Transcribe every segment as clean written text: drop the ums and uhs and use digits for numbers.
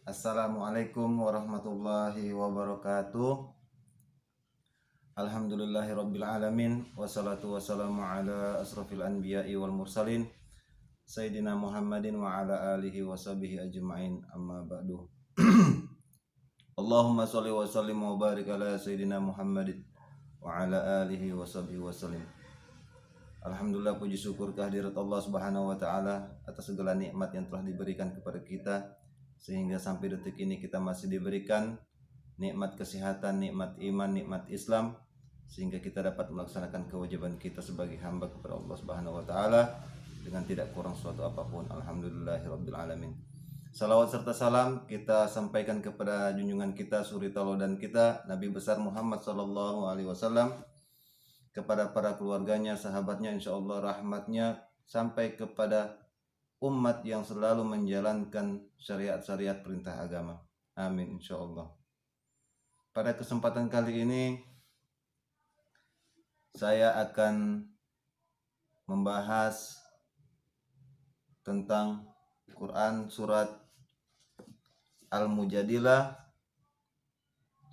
Assalamualaikum warahmatullahi wabarakatuh. Alhamdulillahirabbil alamin wassalatu wassalamu ala asrofil anbiya'i wal mursalin Sayyidina Muhammadin wa ala alihi washabihi ajma'in, amma ba'du. Allahumma sholli wa sallim wa barik ala Sayyidina Muhammadin wa ala alihi washabihi wasallim. Alhamdulillah, puji syukur kehadirat Allah Subhanahu wa taala atas segala nikmat yang telah diberikan kepada kita, sehingga sampai detik ini kita masih diberikan nikmat kesehatan, nikmat iman, nikmat Islam, sehingga kita dapat melaksanakan kewajiban kita sebagai hamba kepada Allah Subhanahu wa taala dengan tidak kurang suatu apapun. Alhamdulillahirabbil alamin. Salawat serta salam kita sampaikan kepada junjungan kita, suri tauladan kita, Nabi besar Muhammad sallallahu alaihi wasallam, kepada para keluarganya, sahabatnya, insyaallah rahmatnya sampai kepada umat yang selalu menjalankan syariat-syariat perintah agama. Amin insyaallah. Pada kesempatan kali ini saya akan membahas tentang Quran surat Al-Mujadilah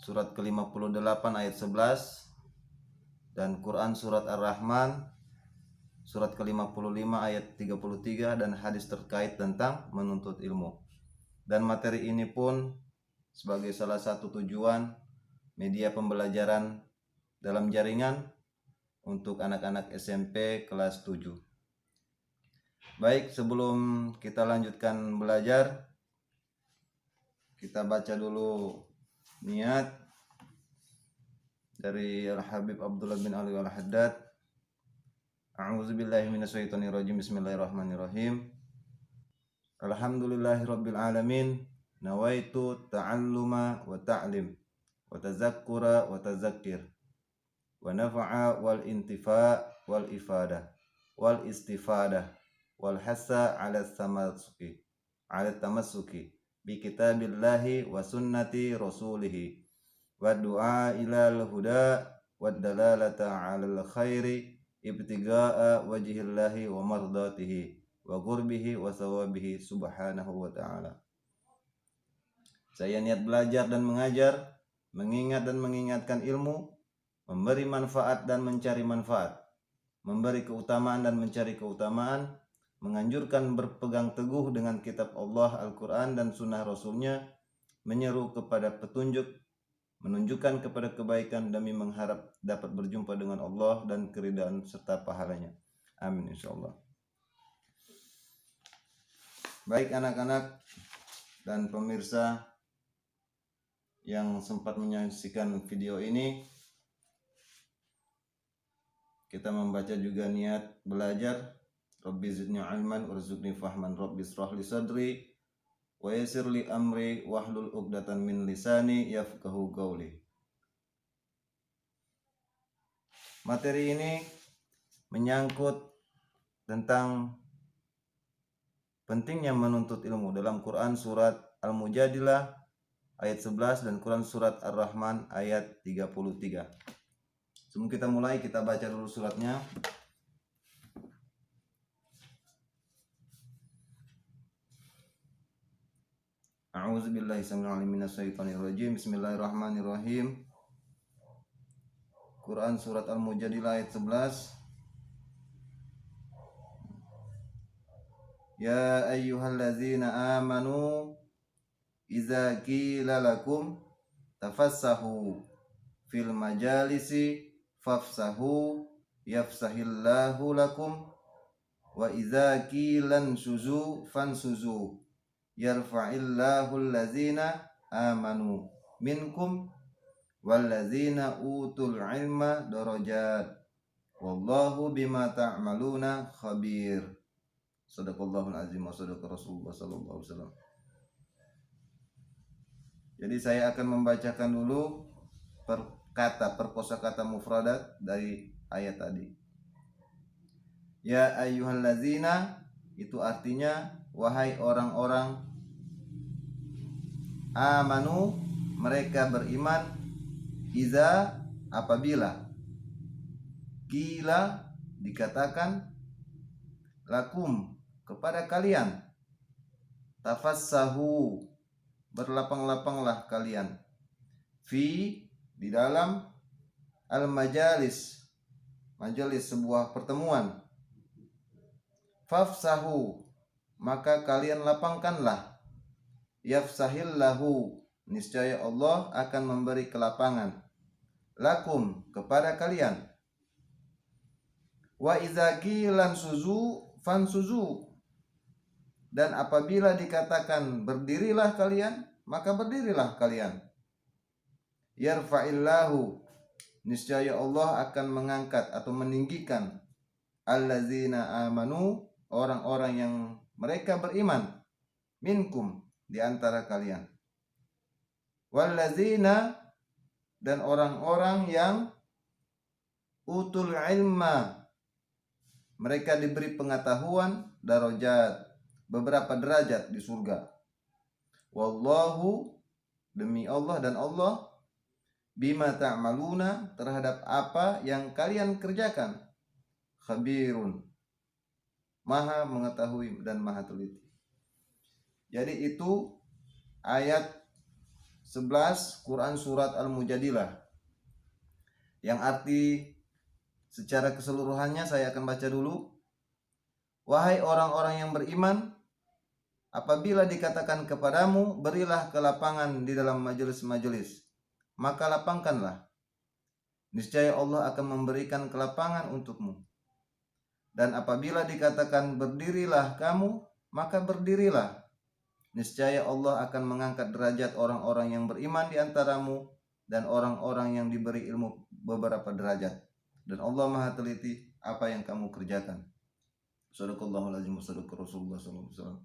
surat ke-58 ayat 11 dan Quran surat Ar-Rahman surat ke-55 ayat 33 dan hadis terkait tentang menuntut ilmu. Dan materi ini pun sebagai salah satu tujuan media pembelajaran dalam jaringan untuk anak-anak SMP kelas 7. Baik, sebelum kita lanjutkan belajar, kita baca dulu niat dari Al-Habib Abdullah bin Ali Al-Haddad. A'udzubillahi minasyaitonirrajim. Bismillahirrahmanirrahim. Alhamdulillahirabbil alamin. Nawaitu ta'alluma wa ta'lim wa tazakkura wa tazakkir wa nafa'a wal intifa' wal ifada wal istifadah wal hasa 'ala tamassuki bi kitabillahi wa sunnati rasulih wa du'a ilal huda wa dalalata 'alal khairi ibtiga'a wajhillahi wa mardatihi wa qurbihi wa sawabihi subhanahu wa ta'ala. Saya niat belajar dan mengajar, mengingat dan mengingatkan ilmu, memberi manfaat dan mencari manfaat, memberi keutamaan dan mencari keutamaan, menganjurkan berpegang teguh dengan kitab Allah Al-Quran dan sunnah Rasulnya, menyeru kepada petunjuk, menunjukkan kepada kebaikan demi mengharap dapat berjumpa dengan Allah dan keridaan serta pahalanya. Amin insyaallah. Baik anak-anak dan pemirsa yang sempat menyaksikan video ini, kita membaca juga niat belajar. Rabbi zidni ilman warzuqni fahman, Rabbi israh li sadri wa yassir li amri wahlul 'uqdatan min lisani yafqahu qawli. Materi ini menyangkut tentang pentingnya menuntut ilmu dalam Quran surat Al-Mujadilah ayat 11 dan Quran surat Ar-Rahman ayat 33. Sebelum kita mulai, kita baca dulu suratnya. A'udzubillahi samil alim minasyaitonirrajim. Bismillahirrahmanirrahim. Quran surat Al-Mujadilah ayat 11. Ya ayyuhallazina amanu idza qila lakum tafassahu fil majalisi fafsahu yafsahillahu lakum wa idza qilan suzu fansuzu yarfa'illahu allazina amanu minkum wallazina utul ilma darajat wallahu bima ta'maluna khabir. Shadaqallahul azim wa shadaqa Rasulullah sallallahu alaihi wasallam. Jadi saya akan membacakan dulu per kosakata mufradat dari ayat tadi. Ya ayyuhallazina, itu artinya wahai orang-orang, amanu, mereka beriman, iza, apabila, qila, dikatakan, lakum, kepada kalian, tafassahu, berlapang-lapanglah kalian fi di dalam al-majalis, majelis sebuah pertemuan. Fafsahu, maka kalian lapangkanlah. Yafsahillahu, niscaya Allah akan memberi kelapangan. Lakum, kepada kalian. Wa idza qilan suzu fansuzu, dan apabila dikatakan berdirilah kalian, maka berdirilah kalian. Yarfa'illahu, niscaya Allah akan mengangkat atau meninggikan allazina amanu, orang-orang yang mereka beriman, minkum, di antara kalian. Wallazina, dan orang-orang yang utul ilma, mereka diberi pengetahuan, darajat, beberapa derajat di surga. Wallahu, demi Allah, dan Allah, bima ta'maluna, terhadap apa yang kalian kerjakan, khabirun, maha mengetahui dan maha teliti. Jadi itu ayat 11 Quran surat Al-Mujadilah, yang arti secara keseluruhannya saya akan baca dulu. Wahai orang-orang yang beriman, apabila dikatakan kepadamu, berilah kelapangan di dalam majelis-majelis, maka lapangkanlah. Niscaya Allah akan memberikan kelapangan untukmu. Dan apabila dikatakan berdirilah kamu, maka berdirilah. Niscaya Allah akan mengangkat derajat orang-orang yang beriman di antaramu dan orang-orang yang diberi ilmu beberapa derajat. Dan Allah Maha teliti apa yang kamu kerjakan. Shadaqallahul azim wa shadaqa Rasulullah sallallahu alaihi wasallam.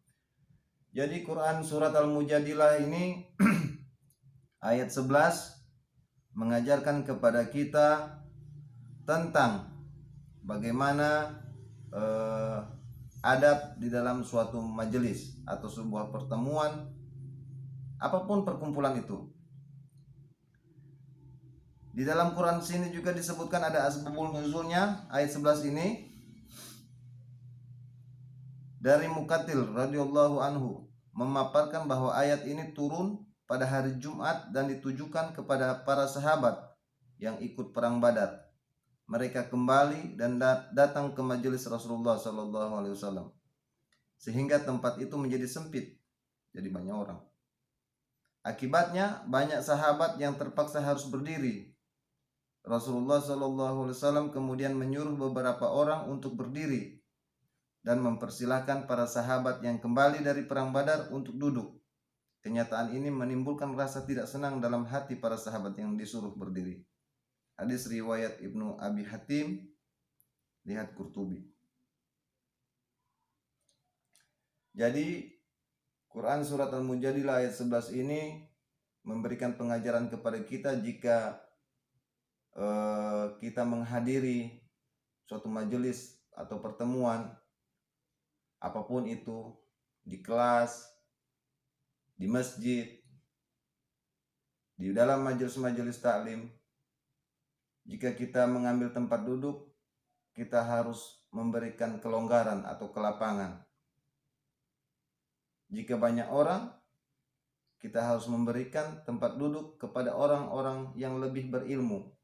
Jadi Quran surat Al-Mujadilah ini ayat 11 mengajarkan kepada kita tentang bagaimana adab di dalam suatu majelis atau sebuah pertemuan, apapun perkumpulan itu. Di dalam Quran sini juga disebutkan ada asbabul nuzulnya ayat 11 ini dari Muqatil radhiyallahu anhu, memaparkan bahwa ayat ini turun pada hari Jumat dan ditujukan kepada para sahabat yang ikut perang Badar. Mereka kembali dan datang ke majelis Rasulullah sallallahu alaihi wasallam, sehingga tempat itu menjadi sempit, jadi banyak orang. Akibatnya banyak sahabat yang terpaksa harus berdiri. Rasulullah sallallahu alaihi wasallam kemudian menyuruh beberapa orang untuk berdiri dan mempersilahkan para sahabat yang kembali dari perang Badar untuk duduk. Kenyataan ini menimbulkan rasa tidak senang dalam hati para sahabat yang disuruh berdiri. Hadis riwayat Ibnu Abi Hatim, lihat Qurtubi. Jadi Quran surat Al-Mujadilah ayat 11 ini memberikan pengajaran kepada kita jika kita menghadiri suatu majelis atau pertemuan, apapun itu, di kelas, di masjid, di dalam majelis-majelis taklim, jika kita mengambil tempat duduk, kita harus memberikan kelonggaran atau kelapangan. Jika banyak orang, kita harus memberikan tempat duduk kepada orang-orang yang lebih berilmu,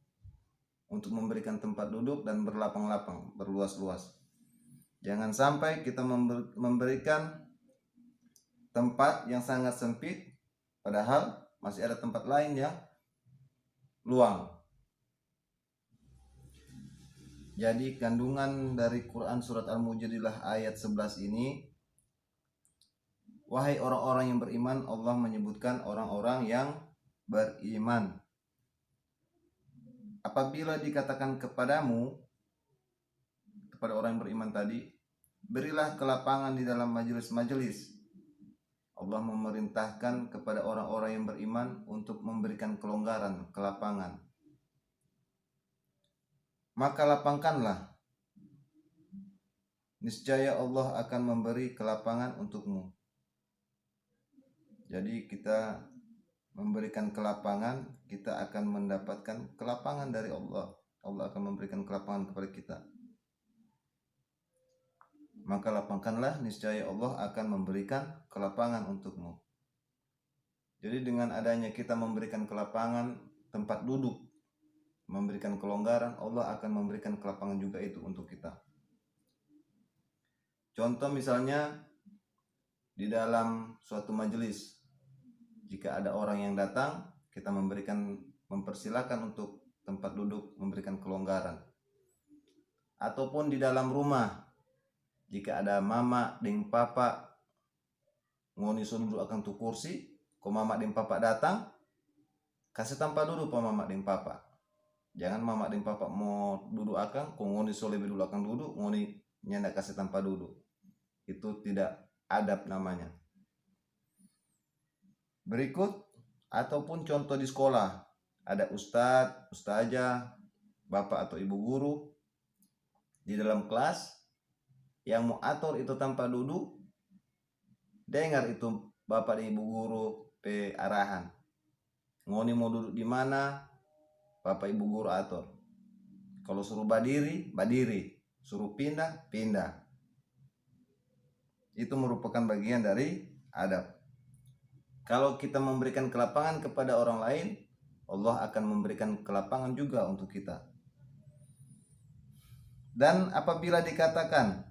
untuk memberikan tempat duduk dan berlapang-lapang, berluas-luas. Jangan sampai kita memberikan tempat yang sangat sempit, padahal masih ada tempat lain yang luang. Jadi kandungan dari Quran surat Al-Mujadilah ayat 11 ini, wahai orang-orang yang beriman, Allah menyebutkan orang-orang yang beriman. Apabila dikatakan kepadamu, kepada orang yang beriman tadi, berilah kelapangan di dalam majelis-majelis. Allah memerintahkan kepada orang-orang yang beriman untuk memberikan kelonggaran, kelapangan. Maka lapangkanlah. Niscaya Allah akan memberi kelapangan untukmu. Jadi kita memberikan kelapangan, kita akan mendapatkan kelapangan dari Allah. Allah akan memberikan kelapangan kepada kita. Maka lapangkanlah, niscaya Allah akan memberikan kelapangan untukmu. Jadi dengan adanya kita memberikan kelapangan tempat duduk, memberikan kelonggaran, Allah akan memberikan kelapangan juga itu untuk kita. Contoh misalnya di dalam suatu majelis, jika ada orang yang datang, kita mempersilakan untuk tempat duduk, memberikan kelonggaran. Ataupun di dalam rumah, jika ada mama dan papa ngoni so duduk akan tu kursi, ko mama dan papa datang, kasih tempat duduk pa mama dan papa. Jangan mama dan papa mau duduk akan, ko ngoni so lebih dulu akan duduk, ngoni nyanda kasih tempat duduk. Itu tidak adab namanya. Berikut, ataupun contoh di sekolah, ada ustadz, ustazah, bapak atau ibu guru di dalam kelas yang mau atur itu tempat duduk, dengar itu bapak dan ibu guru pe arahan. Ngoni mau duduk di mana, bapak ibu guru atur. Kalau suruh berdiri, berdiri, suruh pindah, pindah. Itu merupakan bagian dari adab. Kalau kita memberikan kelapangan kepada orang lain, Allah akan memberikan kelapangan juga untuk kita. Dan apabila dikatakan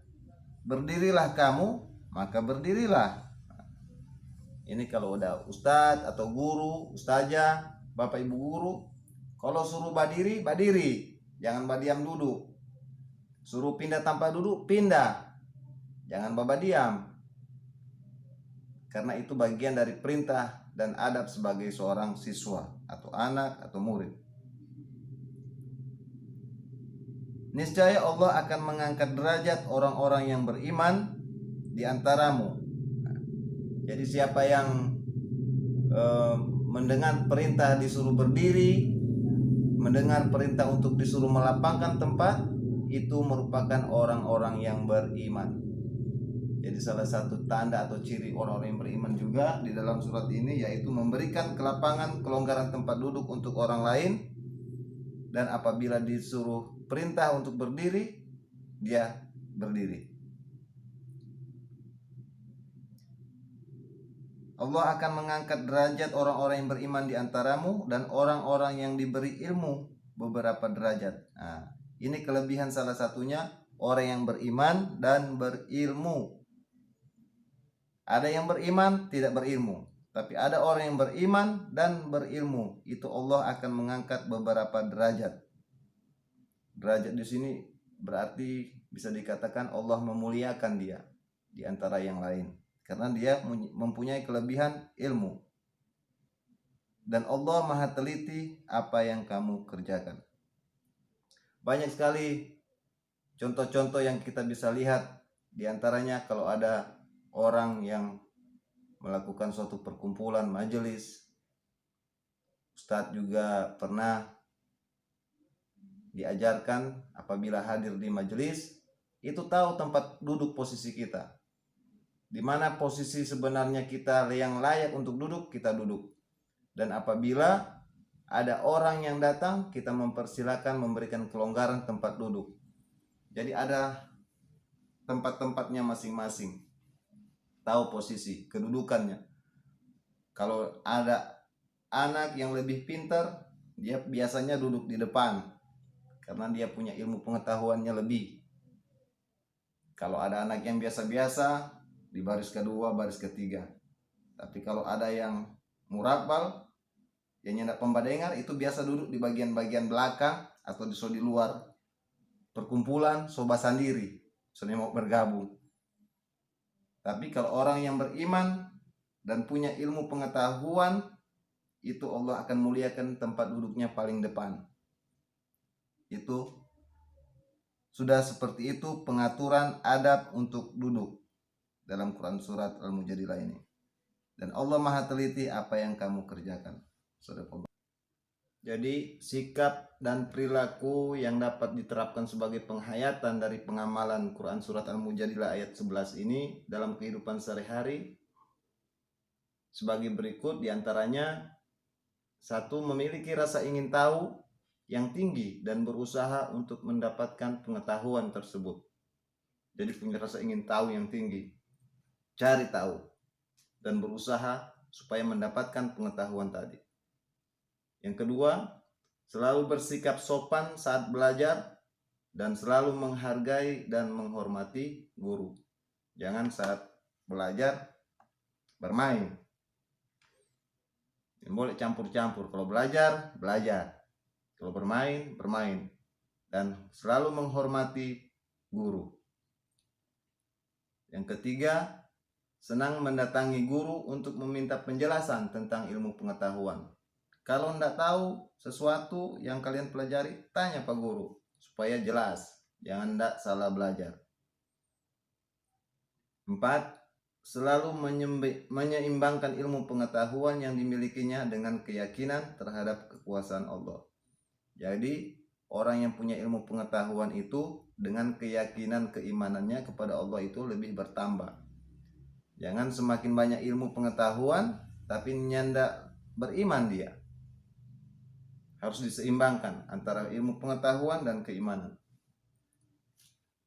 berdirilah kamu, maka berdirilah. Ini kalau udah ustadz atau guru, ustazah, bapak ibu guru, kalau suruh berdiri, berdiri, jangan berdiam duduk. Suruh pindah tanpa duduk, pindah, jangan diam. Karena itu bagian dari perintah dan adab sebagai seorang siswa atau anak atau murid. Niscaya Allah akan mengangkat derajat orang-orang yang beriman di antaramu. Jadi siapa yang mendengar perintah disuruh berdiri, mendengar perintah untuk disuruh melapangkan tempat, itu merupakan orang-orang yang beriman. Jadi salah satu tanda atau ciri orang-orang yang beriman juga di dalam surat ini yaitu memberikan kelapangan, kelonggaran tempat duduk untuk orang lain. Dan apabila disuruh perintah untuk berdiri, dia berdiri. Allah akan mengangkat derajat orang-orang yang beriman di antaramu dan orang-orang yang diberi ilmu beberapa derajat. Nah, ini kelebihan salah satunya orang yang beriman dan berilmu. Ada yang beriman tidak berilmu, tapi ada orang yang beriman dan berilmu. Itu Allah akan mengangkat beberapa derajat. Derajat di sini berarti bisa dikatakan Allah memuliakan dia di antara yang lain, karena dia mempunyai kelebihan ilmu. Dan Allah Maha teliti apa yang kamu kerjakan. Banyak sekali contoh-contoh yang kita bisa lihat. Di antaranya kalau ada orang yang melakukan suatu perkumpulan majelis, Ustadz juga pernah diajarkan apabila hadir di majelis itu tahu tempat duduk posisi kita, di mana posisi sebenarnya kita yang layak untuk duduk, kita duduk. Dan apabila ada orang yang datang, kita mempersilakan memberikan kelonggaran tempat duduk. Jadi ada tempat-tempatnya masing-masing, tahu posisi kedudukannya. Kalau ada anak yang lebih pintar, dia biasanya duduk di depan karena dia punya ilmu pengetahuannya lebih. Kalau ada anak yang biasa-biasa, di baris kedua, baris ketiga. Tapi kalau ada yang murabal, yang nyendak pembadengar, itu biasa duduk di bagian-bagian belakang atau di luar perkumpulan, sobat sendiri, soalnya mau bergabung. Tapi kalau orang yang beriman dan punya ilmu pengetahuan, itu Allah akan muliakan tempat duduknya paling depan. Itu sudah seperti itu pengaturan adab untuk duduk dalam Quran surat Al-Mujadilah ini. Dan Allah Maha teliti apa yang kamu kerjakan. Jadi sikap dan perilaku yang dapat diterapkan sebagai penghayatan dari pengamalan Quran surat Al-Mujadilah ayat 11 ini dalam kehidupan sehari-hari sebagai berikut. Diantaranya, 1. Memiliki rasa ingin tahu yang tinggi dan berusaha untuk mendapatkan pengetahuan tersebut. Jadi punya rasa ingin tahu yang tinggi, cari tahu dan berusaha supaya mendapatkan pengetahuan tadi. Yang kedua, selalu bersikap sopan saat belajar dan selalu menghargai dan menghormati guru. Jangan saat belajar bermain. Yang boleh campur-campur. Kalau belajar, belajar. Kalau bermain, bermain. Dan selalu menghormati guru. Yang ketiga, senang mendatangi guru untuk meminta penjelasan tentang ilmu pengetahuan. Kalau tidak tahu sesuatu yang kalian pelajari, tanya Pak Guru supaya jelas, jangan tidak salah belajar. 4. Selalu menyeimbangkan ilmu pengetahuan yang dimilikinya dengan keyakinan terhadap kekuasaan Allah. Jadi orang yang punya ilmu pengetahuan itu dengan keyakinan keimanannya kepada Allah itu lebih bertambah. Jangan semakin banyak ilmu pengetahuan tapi nyanda beriman dia. Harus diseimbangkan antara ilmu pengetahuan dan keimanan.